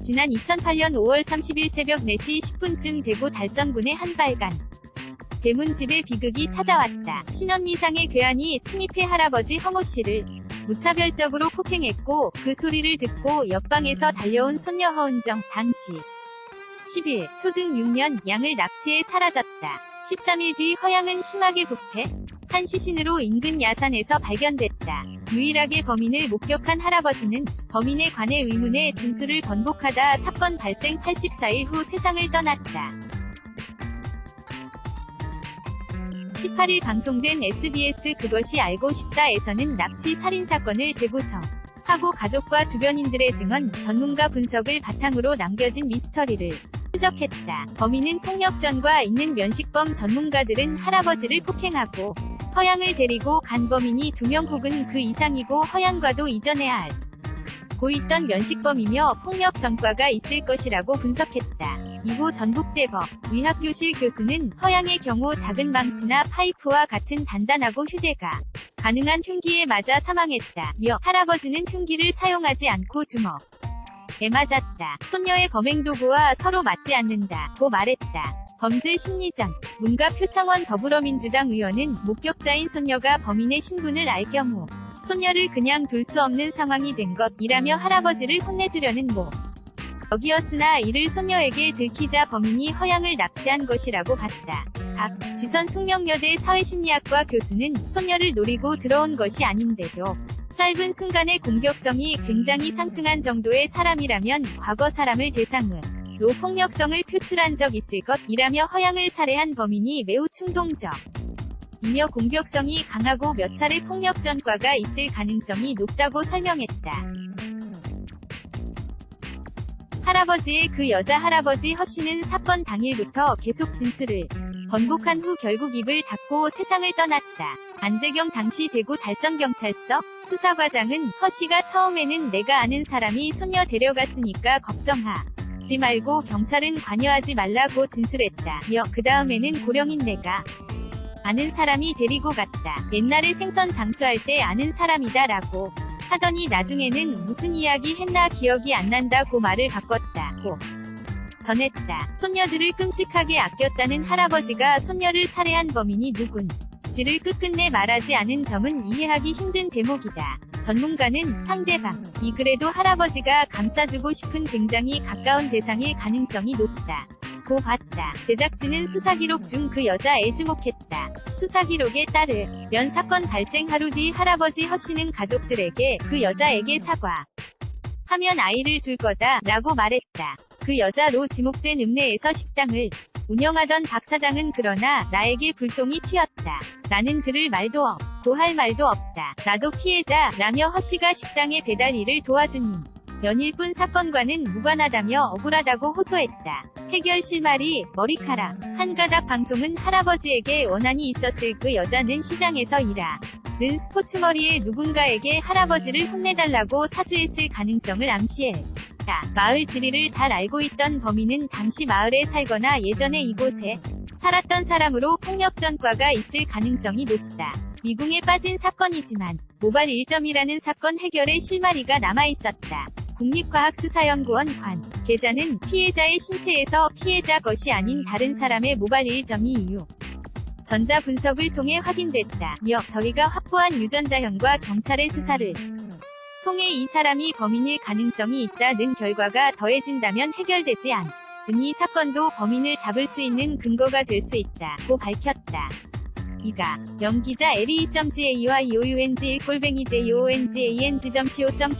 지난 2008년 5월 30일 새벽 4시 10분쯤 대구 달성군의 한 빨간 대문집에 비극이 찾아왔다. 신원미상의 괴한이 침입해 할아버지 허모 씨를 무차별적으로 폭행했고, 그 소리를 듣고 옆방에서 달려온 손녀 허은정, 당시 10일, 초등 6년, 양을 납치해 사라졌다. 13일 뒤 허양은 심하게 부패, 한 시신으로 인근 야산에서 발견됐다. 유일하게 범인을 목격한 할아버지는 범인에 관해 의문의 진술을 번복하다 사건 발생 84일 후 세상을 떠났다. 18일 방송된 SBS 그것이 알고 싶다에서는 납치 살인사건을 재구성 하고 가족과 주변인들의 증언, 전문가 분석을 바탕으로 남겨진 미스터리를 추적했다. 범인은 폭력전과 있는 면식범 전문가들은 할아버지를 폭행하고 허양을 데리고 간 범인이 2명 혹은 그 이상이고 허양과도 이전해야 알고 있던 면식범이며 폭력 전과가 있을 것이라고 분석했다. 이호 전북대법 의학교실 교수는 허양의 경우 작은 망치나 파이프와 같은 단단하고 휴대가 가능한 흉기에 맞아 사망했다며 할아버지는 흉기를 사용하지 않고 주먹에 맞았다. 손녀의 범행 도구와 서로 맞지 않는다고 말했다. 범죄 심리전 문가 표창원 더불어민주당 의원은 목격자인 손녀가 범인의 신분을 알 경우 손녀를 그냥 둘 수 없는 상황이 된 것이라며 할아버지를 혼내주려는 목적이었으나 이를 손녀에게 들키자 범인이 허양을 납치한 것이라고 봤다. 박지선 숙명여대 사회심리학과 교수는 손녀를 노리고 들어온 것이 아닌데도 짧은 순간의 공격성이 굉장히 상승한 정도의 사람이라면 과거 사람을 대상으로 폭력성을 표출한 적 있을 것이라며 허양을 살해한 범인이 매우 충동적이며 공격성이 강하고 몇 차례 폭력 전과가 있을 가능성이 높다고 설명했다. 할아버지의 그 여자 할아버지 허 씨는 사건 당일부터 계속 진술을 번복한 후 결국 입을 닫고 세상을 떠났다. 안재경 당시 대구 달성경찰서 수사과장은 허 씨가 처음에는 내가 아는 사람이 손녀 데려갔으니까 걱정하지 말고 경찰은 관여하지 말라고 진술했다며 그 다음에는 고령인 내가 아는 사람이 데리고 갔다. 옛날에 생선 장수할 때 아는 사람이다 라고 하더니 나중에는 무슨 이야기 했나 기억이 안 난다고 말을 바꿨다고 전했다. 손녀들을 끔찍하게 아꼈다는 할아버지가 손녀를 살해한 범인이 누군지를 끝끝내 말하지 않은 점은 이해하기 힘든 대목이다. 전문가는 상대방이 그래도 할아버지가 감싸주고 싶은 굉장히 가까운 대상일 가능성이 높다. 고 봤다. 제작진은 수사기록 중 그 여자에 주목했다. 수사기록에 따르면 사건 발생 하루 뒤 할아버지 허 씨는 가족들에게 그 여자에게 사과하면 아이를 줄 거다 라고 말했다. 그 여자로 지목된 읍내에서 식당을 운영하던 박 사장은 그러나 나에게 불똥이 튀었다. 나는 들을 말도 없고 할 말도 없다. 나도 피해자 라며 허 씨가 식당의 배달 일을 도와준 연일 뿐 사건과는 무관하다며 억울하다고 호소했다. 해결 실마리, 머리카락, 한 가닥 방송은 할아버지에게 원한이 있었을 그 여자는 시장에서 일하는 스포츠머리에 누군가에게 할아버지를 혼내달라고 사주했을 가능성을 암시했다. 마을 지리를 잘 알고 있던 범인은 당시 마을에 살거나 예전에 이곳에 살았던 사람으로 폭력 전과가 있을 가능성이 높다. 미궁에 빠진 사건이지만 모발 1점이라는 사건 해결의 실마리가 남아있었다. 국립과학수사연구원 관계자는 피해자의 신체에서 피해자 것이 아닌 다른 사람의 모발 1점이 전자 분석을 통해 확인됐다며 저희가 확보한 유전자형과 경찰의 수사를 통해 이 사람이 범인일 가능성이 있다는 결과가 더해진다면 해결되지 않은 이 사건도 범인을 잡을 수 있는 근거가 될 수 있다고 밝혔다. 이가 영기자 LE.GAY와 EOUNG1@JOONGANG.co.kr